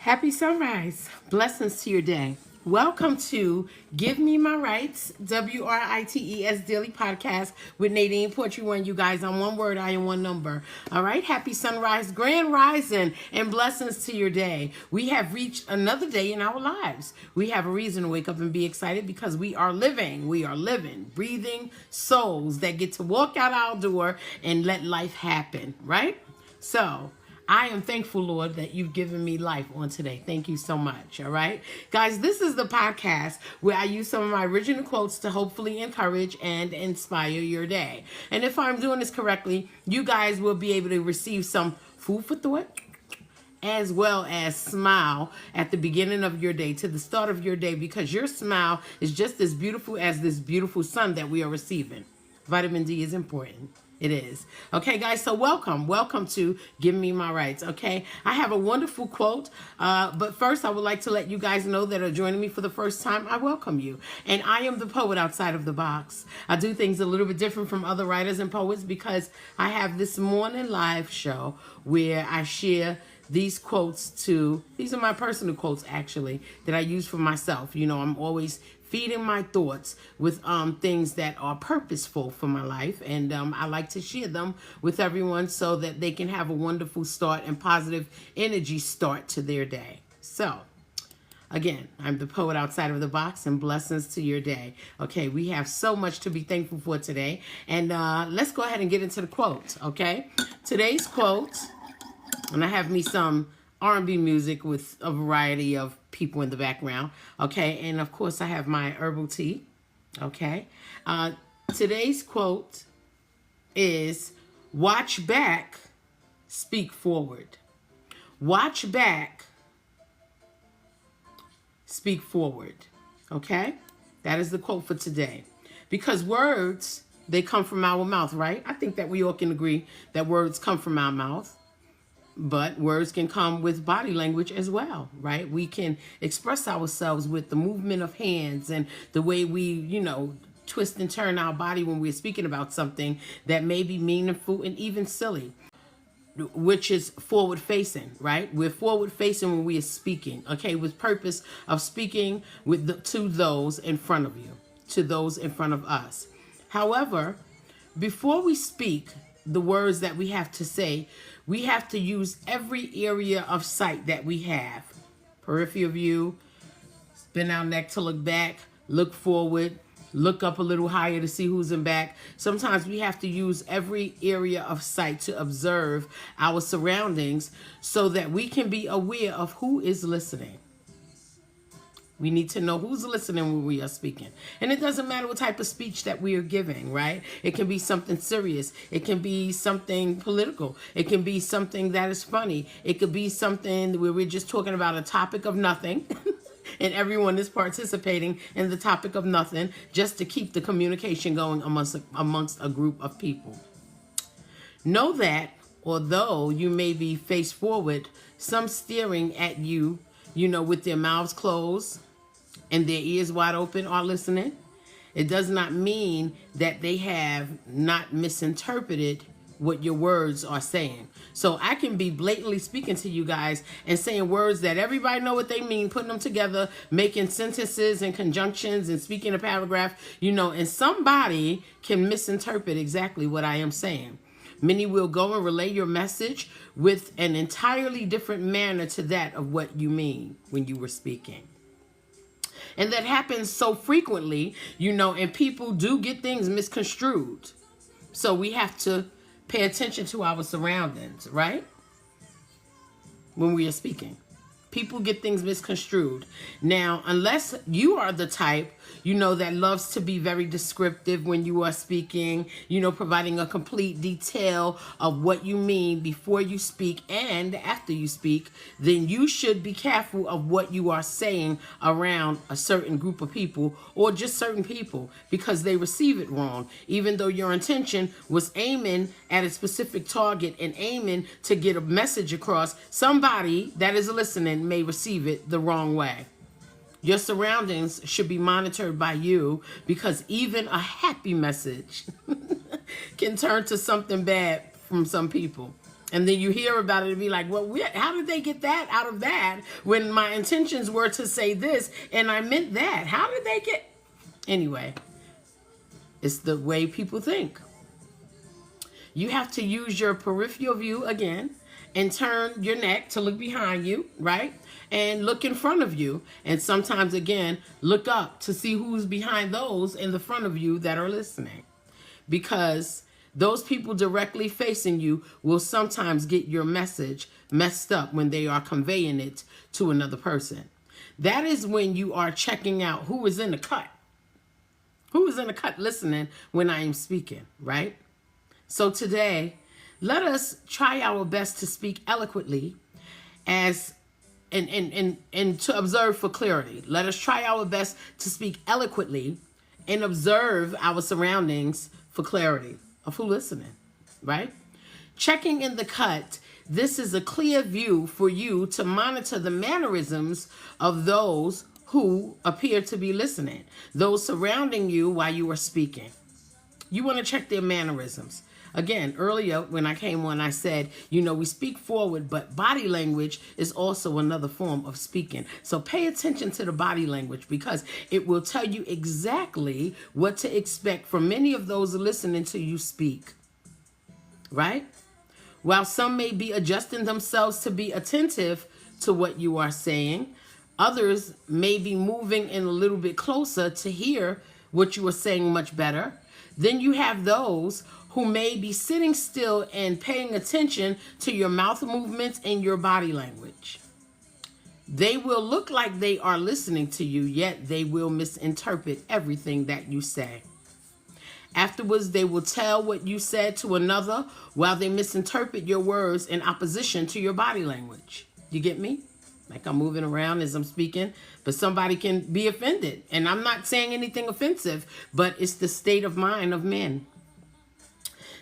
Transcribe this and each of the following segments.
Happy sunrise. Blessings to your day. Welcome to Give Me My Rights, WRITES Daily Podcast with Nadine Poetry One. You guys, on one word, I am one number. All right. Happy sunrise, grand rising, and blessings to your day. We have reached another day in our lives. We have a reason to wake up and be excited because we are living. We are living, breathing souls that get to walk out our door and let life happen. Right? So, I am thankful, Lord, that you've given me life on today. Thank you so much. All right. Guys, this is the podcast where I use some of my original quotes to hopefully encourage and inspire your day. And if I'm doing this correctly, you guys will be able to receive some food for thought as well as smile at the beginning of your day, to the start of your day, because your smile is just as beautiful as this beautiful sun that we are receiving. Vitamin D is important. It is. Okay, guys, so welcome to Give Me My Rights, okay? I have a wonderful quote, but first I would like to let you guys know that are joining me for the first time, I welcome you. And I am the poet outside of the box. I do things a little bit different from other writers and poets because I have this morning live show where I share these quotes these are my personal quotes actually, that I use for myself. You know, I'm always feeding my thoughts with things that are purposeful for my life. And I like to share them with everyone so that they can have a wonderful start and positive energy start to their day. So, again, I'm the poet outside of the box, and blessings to your day. Okay, we have so much to be thankful for today. And let's go ahead and get into the quote, okay? Today's quote, and I have me some R&B music with a variety of people in the background, okay? And of course, I have my herbal tea, okay? Today's quote is, watch back, speak forward. Watch back, speak forward, okay? That is the quote for today. Because words, they come from our mouth, right? I think that we all can agree that words come from our mouth. But words can come with body language as well, right? We can express ourselves with the movement of hands and the way we, twist and turn our body when we're speaking about something that may be meaningful and even silly, which is forward facing, right? We're forward facing when we are speaking, okay, with purpose of speaking to those in front of you, to those in front of us. However, before we speak the words that we have to say, we have to use every area of sight that we have. Peripheral view, bend our neck to look back, look forward, look up a little higher to see who's in back. Sometimes we have to use every area of sight to observe our surroundings so that we can be aware of who is listening. We need to know who's listening when we are speaking. And it doesn't matter what type of speech that we are giving, right? It can be something serious. It can be something political. It can be something that is funny. It could be something where we're just talking about a topic of nothing. And everyone is participating in the topic of nothing just to keep the communication going amongst a group of people. Know that although you may be face forward, some staring at you, with their mouths closed and their ears wide open are listening, it does not mean that they have not misinterpreted what your words are saying. So I can be blatantly speaking to you guys and saying words that everybody know what they mean, putting them together, making sentences and conjunctions and speaking a paragraph, and somebody can misinterpret exactly what I am saying. Many will go and relay your message with an entirely different manner to that of what you mean when you were speaking. And that happens so frequently, and people do get things misconstrued. So we have to pay attention to our surroundings, right? When we are speaking. People get things misconstrued. Now, unless you are the type, that loves to be very descriptive when you are speaking, providing a complete detail of what you mean before you speak and after you speak, then you should be careful of what you are saying around a certain group of people or just certain people because they receive it wrong. Even though your intention was aiming at a specific target and aiming to get a message across, somebody that is listening may receive it the wrong way. Your surroundings should be monitored by you because even a happy message can turn to something bad from some people. And then you hear about it and be like, well, how did they get that out of that when my intentions were to say this and I meant that? How did they get... Anyway, it's the way people think. You have to use your peripheral view again and turn your neck to look behind you, right? And look in front of you. And sometimes, again, look up to see who's behind those in the front of you that are listening. Because those people directly facing you will sometimes get your message messed up when they are conveying it to another person. That is when you are checking out who is in the cut. Who is in the cut listening when I am speaking, right? So today, let us try our best to speak eloquently and to observe for clarity. Let us try our best to speak eloquently and observe our surroundings for clarity of who listening, right? Checking in the cut, this is a clear view for you to monitor the mannerisms of those who appear to be listening, those surrounding you while you are speaking. You want to check their mannerisms. Again, earlier when I came on, I said, we speak forward, but body language is also another form of speaking. So pay attention to the body language because it will tell you exactly what to expect from many of those listening to you speak, right? While some may be adjusting themselves to be attentive to what you are saying, others may be moving in a little bit closer to hear what you are saying much better. Then you have those who may be sitting still and paying attention to your mouth movements and your body language. They will look like they are listening to you, yet they will misinterpret everything that you say. Afterwards, they will tell what you said to another while they misinterpret your words in opposition to your body language. You get me? Like I'm moving around as I'm speaking, but somebody can be offended. And I'm not saying anything offensive, but it's the state of mind of men.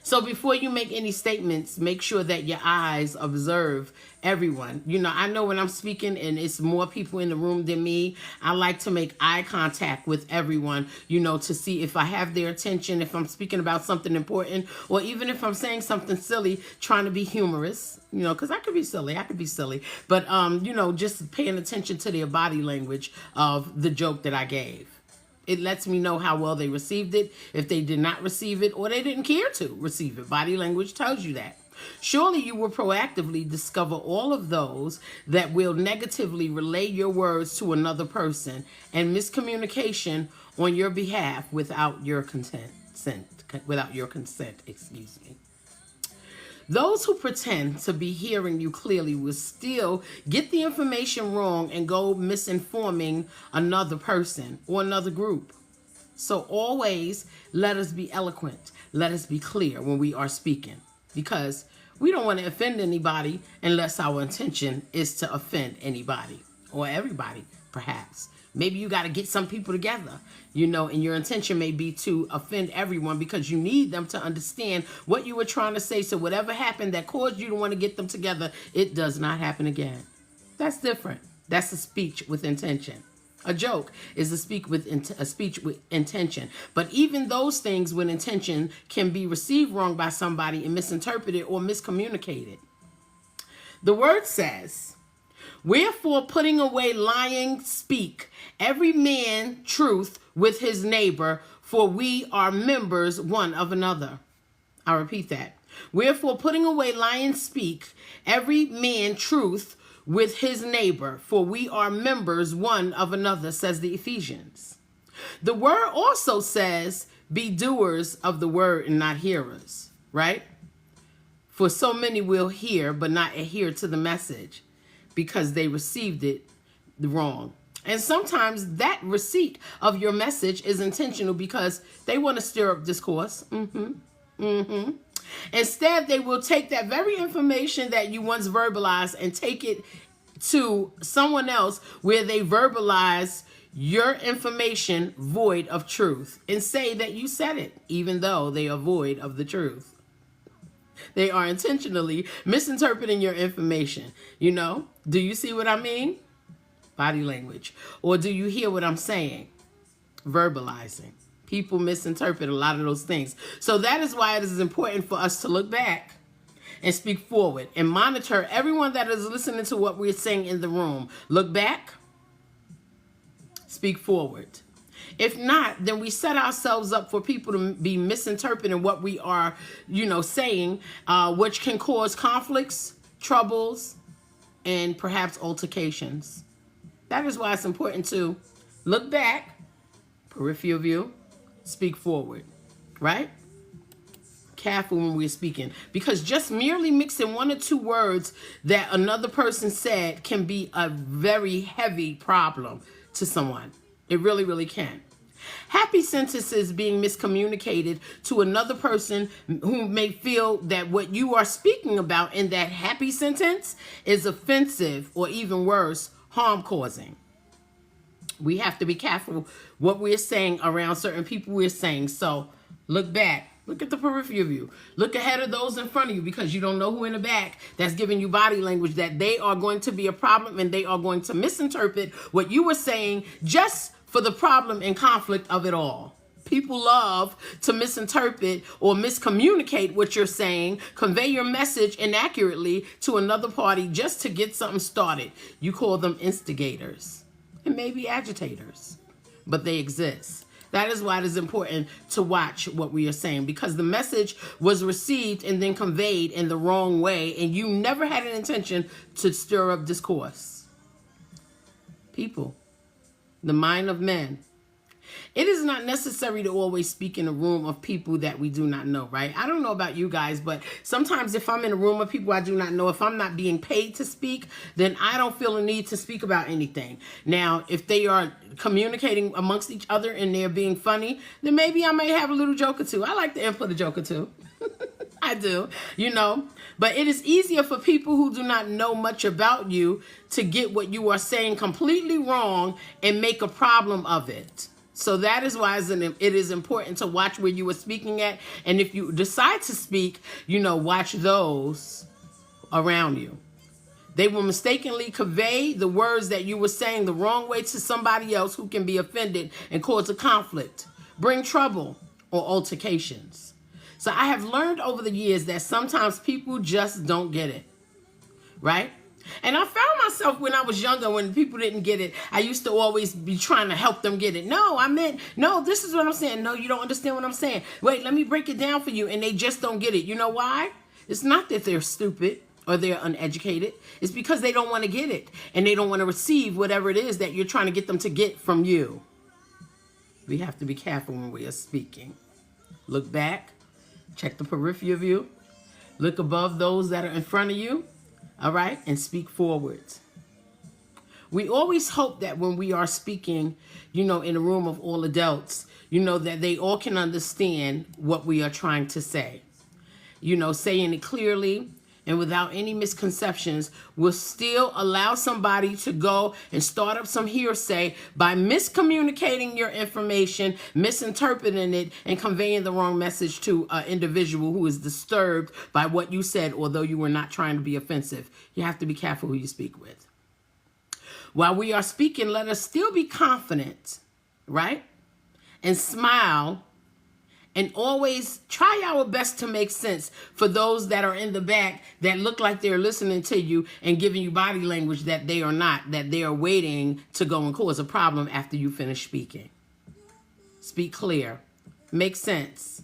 So before you make any statements, make sure that your eyes observe everyone. I know when I'm speaking and it's more people in the room than me, I like to make eye contact with everyone, to see if I have their attention, if I'm speaking about something important, or even if I'm saying something silly, trying to be humorous, because I could be silly. But, just paying attention to their body language of the joke that I gave. It lets me know how well they received it, if they did not receive it, or they didn't care to receive it. Body language tells you that. Surely you will proactively discover all of those that will negatively relay your words to another person and miscommunication on your behalf without your consent. Those who pretend to be hearing you clearly will still get the information wrong and go misinforming another person or another group. So always let us be eloquent. Let us be clear when we are speaking, because we don't want to offend anybody unless our intention is to offend anybody or everybody, perhaps. Maybe you got to get some people together, and your intention may be to offend everyone because you need them to understand what you were trying to say. So whatever happened that caused you to want to get them together, it does not happen again. That's different. That's a speech with intention. A joke is a speech with intention. But even those things with intention can be received wrong by somebody and misinterpreted or miscommunicated. The word says, wherefore, putting away lying, speak every man truth with his neighbor, for we are members one of another. I repeat that. Wherefore, putting away lying, speak every man truth with his neighbor, for we are members one of another, says the Ephesians. The word also says, be doers of the word and not hearers, right? For so many will hear, but not adhere to the message, because they received it wrong. And sometimes that receipt of your message is intentional because they want to stir up discourse. Instead, they will take that very information that you once verbalized and take it to someone else where they verbalize your information void of truth and say that you said it, even though they are void of the truth. They are intentionally misinterpreting your information. Do you see what I mean? Body language. Or do you hear what I'm saying? Verbalizing. People misinterpret a lot of those things. So that is why it is important for us to look back and speak forward. And monitor everyone that is listening to what we're saying in the room. Look back, speak forward. If not, then we set ourselves up for people to be misinterpreting what we are, saying, which can cause conflicts, troubles, and perhaps altercations. That is why it's important to look back, peripheral view, speak forward, right? Careful when we're speaking, because just merely mixing one or two words that another person said can be a very heavy problem to someone. It really, really can. Happy sentences being miscommunicated to another person who may feel that what you are speaking about in that happy sentence is offensive or even worse, harm causing. We have to be careful what we're saying around certain people we're saying. So look back. Look at the peripheral view. Look ahead of those in front of you, because you don't know who in the back that's giving you body language that they are going to be a problem, and they are going to misinterpret what you were saying just for the problem and conflict of it all. People love to misinterpret or miscommunicate what you're saying, convey your message inaccurately to another party just to get something started. You call them instigators and maybe agitators, but they exist. That is why it is important to watch what we are saying, because the message was received and then conveyed in the wrong way, and you never had an intention to stir up discourse. People, the mind of men. It is not necessary to always speak in a room of people that we do not know, right? I don't know about you guys, but sometimes if I'm in a room of people I do not know, if I'm not being paid to speak, then I don't feel a need to speak about anything. Now, if they are communicating amongst each other and they're being funny, then maybe I may have a little joke or two. I like to input a joke or two. I do, But it is easier for people who do not know much about you to get what you are saying completely wrong and make a problem of it. So that is why it is important to watch where you are speaking at. And if you decide to speak, watch those around you. They will mistakenly convey the words that you were saying the wrong way to somebody else who can be offended and cause a conflict, bring trouble, or altercations. So I have learned over the years that sometimes people just don't get it, right? And I found myself when I was younger, when people didn't get it, I used to always be trying to help them get it. No, this is what I'm saying. No, you don't understand what I'm saying. Wait, let me break it down for you. And they just don't get it. You know why? It's not that they're stupid or they're uneducated. It's because they don't want to get it. And they don't want to receive whatever it is that you're trying to get them to get from you. We have to be careful when we are speaking. Look back. Check the peripheral view. Look above those that are in front of you. All right, and speak forward. We always hope that when we are speaking, in a room of all adults, that they all can understand what we are trying to say. Saying it clearly and without any misconceptions will still allow somebody to go and start up some hearsay by miscommunicating your information, misinterpreting it, and conveying the wrong message to an individual who is disturbed by what you said, although you were not trying to be offensive. You have to be careful who you speak with. While we are speaking, let us still be confident, right? And smile. And always try our best to make sense for those that are in the back that look like they're listening to you and giving you body language that they are not, that they are waiting to go and cause a problem after you finish speaking. Speak clear. Make sense,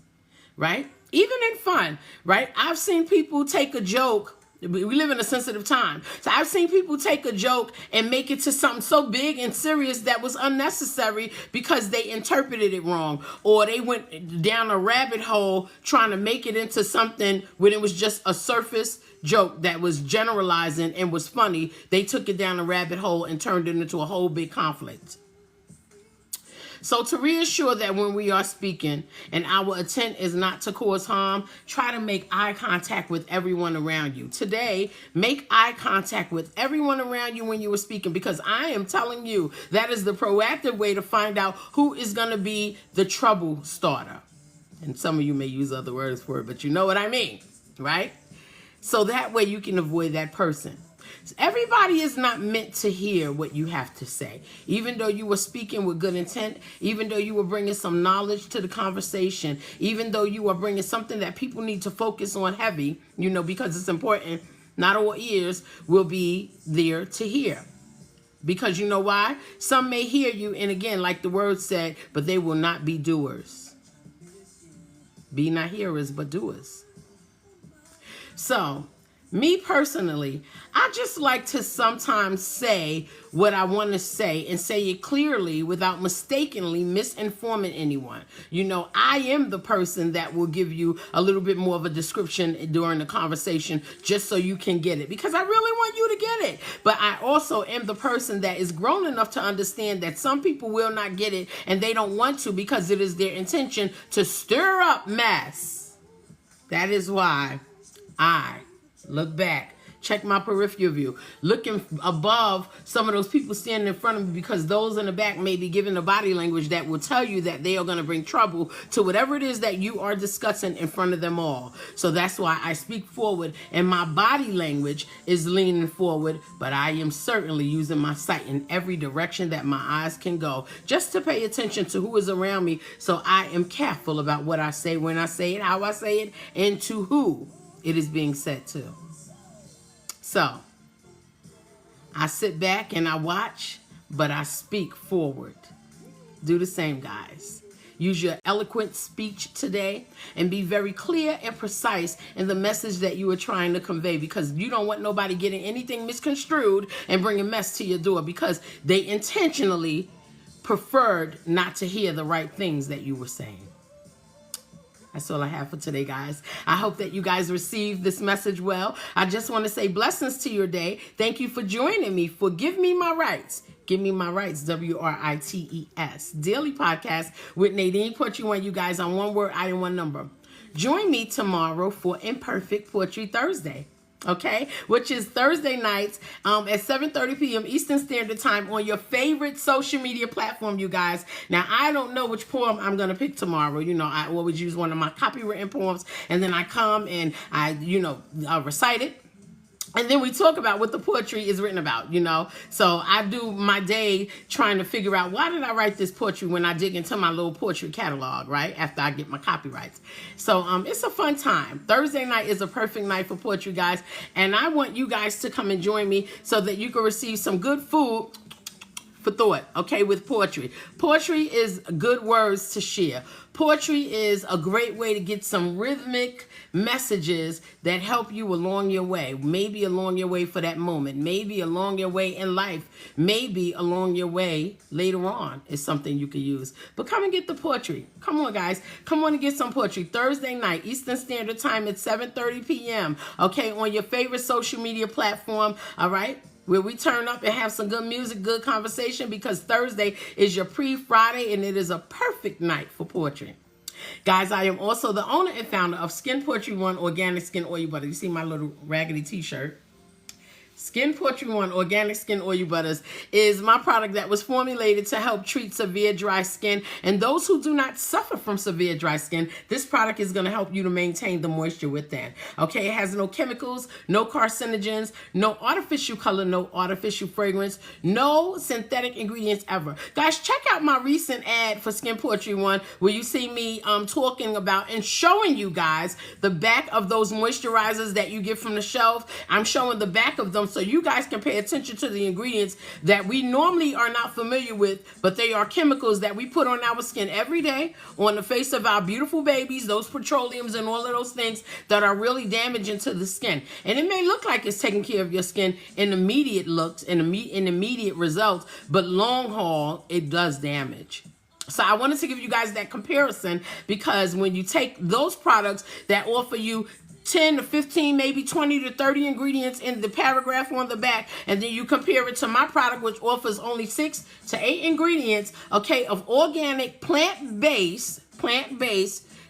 right? Even in fun, right? I've seen people take a joke. We live in a sensitive time. So I've seen people take a joke and make it to something so big and serious that was unnecessary because they interpreted it wrong. Or they went down a rabbit hole trying to make it into something when it was just a surface joke that was generalizing and was funny. They took it down a rabbit hole and turned it into a whole big conflict. So to reassure that when we are speaking and our intent is not to cause harm, try to make eye contact with everyone around you. Today, make eye contact with everyone around you when you are speaking, because I am telling you that is the proactive way to find out who is going to be the trouble starter. And some of you may use other words for it, but you know what I mean, right? So that way you can avoid that person. Everybody is not meant to hear what you have to say. Even though you were speaking with good intent, even though you were bringing some knowledge to the conversation, even though you are bringing something that people need to focus on heavy, because it's important, not all ears will be there to hear. Because you know why? Some may hear you, and again, like the word said, but they will not be doers. Be not hearers, but doers. So, me personally, I just like to sometimes say what I want to say and say it clearly without mistakenly misinforming anyone. I am the person that will give you a little bit more of a description during the conversation just so you can get it, because I really want you to get it. But I also am the person that is grown enough to understand that some people will not get it and they don't want to, because it is their intention to stir up mess. That is why I look back, check my peripheral view, looking above some of those people standing in front of me, because those in the back may be giving a body language that will tell you that they are going to bring trouble to whatever it is that you are discussing in front of them all. So that's why I speak forward, and my body language is leaning forward, but I am certainly using my sight in every direction that my eyes can go, just to pay attention to who is around me. So I am careful about what I say, when I say it, how I say it, and to who it is being said to. So, I sit back and I watch, but I speak forward. Do the same, guys. Use your eloquent speech today and be very clear and precise in the message that you are trying to convey, because you don't want nobody getting anything misconstrued and bringing mess to your door because they intentionally preferred not to hear the right things that you were saying. That's all I have for today, guys. I hope that you guys received this message well. I just want to say blessings to your day. Thank you for joining me for Give Me My Rights. Give Me My Rights, WRITES. Daily podcast with Nadine Poetry One, you guys, on one word, item, one number. Join me tomorrow for Imperfect Poetry Thursday. Okay, which is Thursday nights at 7:30 p.m. Eastern Standard Time on your favorite social media platform, you guys. Now, I don't know which poem I'm going to pick tomorrow. I always use one of my copywritten poems, and then I come and I recite it. And then we talk about what the poetry is written about, So I do my day trying to figure out, why did I write this poetry, when I dig into my little poetry catalog, right? After I get my copyrights. So it's a fun time. Thursday night is a perfect night for poetry, guys. And I want you guys to come and join me so that you can receive some good food for thought, okay, with poetry. Poetry is good words to share. Poetry is a great way to get some rhythmic messages that help you along your way. Maybe along your way for that moment. Maybe along your way in life. Maybe along your way later on is something you can use. But come and get the poetry. Come on, guys. Come on and get some poetry. Thursday night, Eastern Standard Time at 7:30 p.m. Okay, on your favorite social media platform, all right? Where we turn up and have some good music, good conversation, because Thursday is your pre-Friday and it is a perfect night for poetry. Guys, I am also the owner and founder of Skin Poetry One Organic Skin Oil Butter. You see my little raggedy t-shirt? Skin Poetry One Organic Skin Oil Butters is my product that was formulated to help treat severe dry skin. And those who do not suffer from severe dry skin, this product is going to help you to maintain the moisture within. Okay, it has no chemicals, no carcinogens, no artificial color, no artificial fragrance, no synthetic ingredients ever. Guys, check out my recent ad for Skin Poetry One, where you see me talking about and showing you guys the back of those moisturizers that you get from the shelf. I'm showing the back of them so you guys can pay attention to the ingredients that we normally are not familiar with, but they are chemicals that we put on our skin every day, on the face of our beautiful babies, those petroleums and all of those things that are really damaging to the skin. And it may look like it's taking care of your skin in immediate looks, in immediate results, but long haul, it does damage. So I wanted to give you guys that comparison, because when you take those products that offer you 10 to 15, maybe 20 to 30 ingredients in the paragraph on the back, and then you compare it to my product, which offers only 6 to 8 ingredients, okay, of organic, plant-based,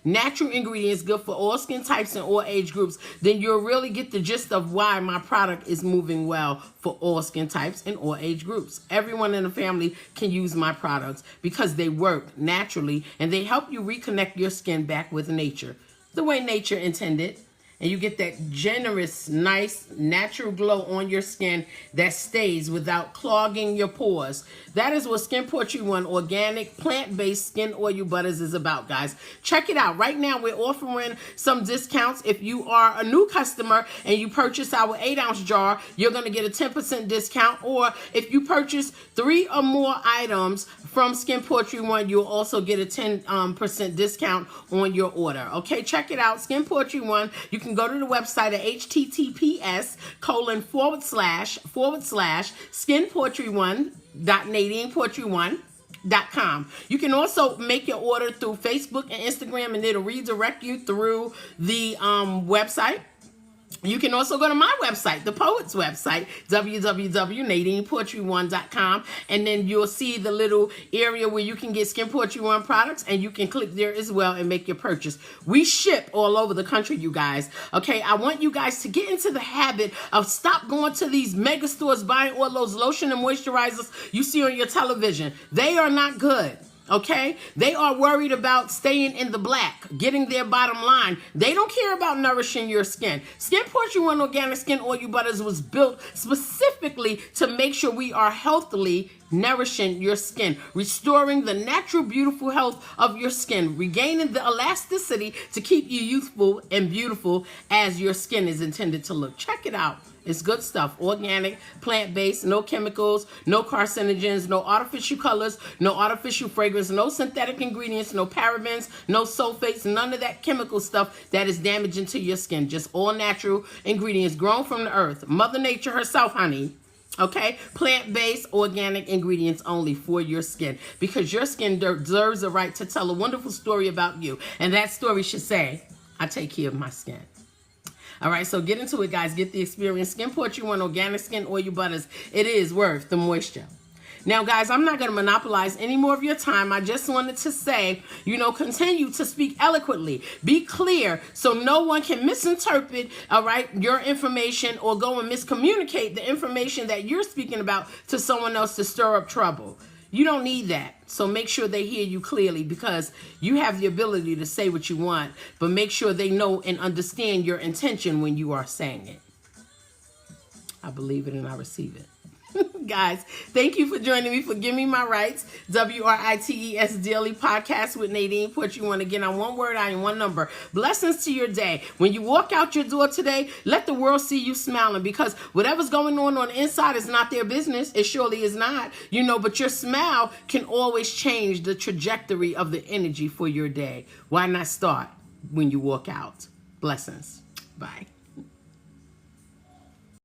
natural ingredients, good for all skin types and all age groups, then you'll really get the gist of why my product is moving well for all skin types and all age groups. Everyone in the family can use my products because they work naturally and they help you reconnect your skin back with nature, the way nature intended. and you get that generous, nice, natural glow on your skin that stays without clogging your pores. That is what Skin Poetry One organic, plant-based skin oil butters is about, guys. Check it out. Right now, we're offering some discounts. If you are a new customer and you purchase our 8-ounce jar, you're going to get a 10% discount. Or if you purchase 3 or more items from Skin Poetry One, you'll also get a 10% discount on your order. Okay, check it out. Skin Poetry One. You can go to the website at https://skinpoetry1.nadinepoetry1.com. You can also make your order through Facebook and Instagram, and it'll redirect you through the website. You can also go to my website, the Poet's website, www.nadinepoetry1.com, and then you'll see the little area where you can get Skin Poetry One products, and you can click there as well and make your purchase. We ship all over the country, you guys. Okay, I want you guys to get into the habit of stop going to these mega stores buying all those lotion and moisturizers you see on your television. They are not good. Okay, they are worried about staying in the black, getting their bottom line. They don't care about nourishing your skin. Skin Poetry One Organic Skin Oil Butters was built specifically to make sure we are healthily nourishing your skin, restoring the natural, beautiful health of your skin, regaining the elasticity to keep you youthful and beautiful as your skin is intended to look. Check it out. It's good stuff. Organic, plant-based, no chemicals, no carcinogens, no artificial colors, no artificial fragrance, no synthetic ingredients, no parabens, no sulfates, none of that chemical stuff that is damaging to your skin. Just all natural ingredients grown from the earth. Mother Nature herself, honey. Okay? Plant-based, organic ingredients only for your skin. Because your skin deserves the right to tell a wonderful story about you. And that story should say, I take care of my skin. All right, so get into it, guys. Get the experience. Skin Poetry One Organic Skin Oil Butters. It is worth the moisture. Now, guys, I'm not going to monopolize any more of your time. I just wanted to say, continue to speak eloquently. Be clear so no one can misinterpret, all right, your information or go and miscommunicate the information that you're speaking about to someone else to stir up trouble. You don't need that. So make sure they hear you clearly, because you have the ability to say what you want, but make sure they know and understand your intention when you are saying it. I believe it and I receive it. Guys, thank you for joining me for Give Me My Rights, WRITES Daily Podcast with Nadine Poetry One. Again, on one word, I am one number. Blessings to your day. When you walk out your door today, let the world see you smiling, because whatever's going on the inside is not their business. It surely is not, but your smile can always change the trajectory of the energy for your day. Why not start when you walk out? Blessings. Bye.